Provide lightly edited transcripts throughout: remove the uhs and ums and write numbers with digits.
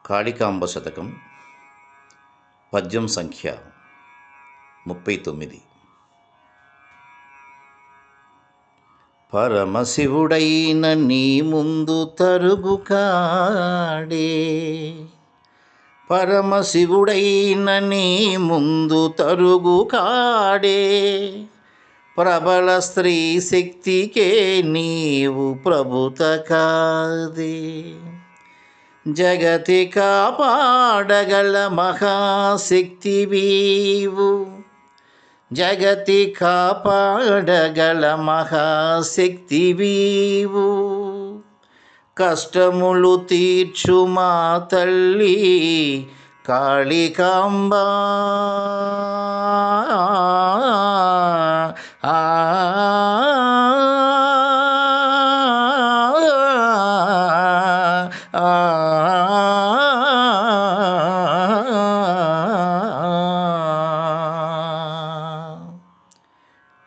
కాళికాంబ శతకం పద్యం సంఖ్య 39. పరమశివుడైన నీ ముందు తరుగు కాడే, పరమశివుడైన నీ ముందు తరుగు కాడే, ప్రబల స్త్రీ శక్తికే నీవు ప్రభుత కాదే. జగతి కాపాడగల మహాశక్తివీవు, జగతి కాపాడగల మహాశక్తివీవు, కష్టములు తీర్చు మా తల్లి కాళికాంబా.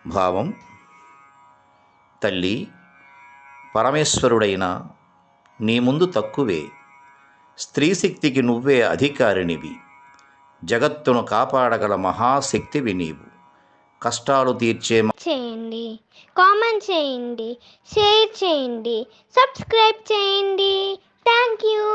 భావం: తల్లి, పరమేశ్వరుడైన నీ ముందు తక్కువే, స్త్రీశక్తికి నువ్వే అధికారినివి, జగత్తును కాపాడగల మహాశక్తివి నీవు, కష్టాలు తీర్చే చేయండి, కామెంట్ చేయండి, షేర్ చేయండి, సబ్స్క్రైబ్ చేయండి. Thank you.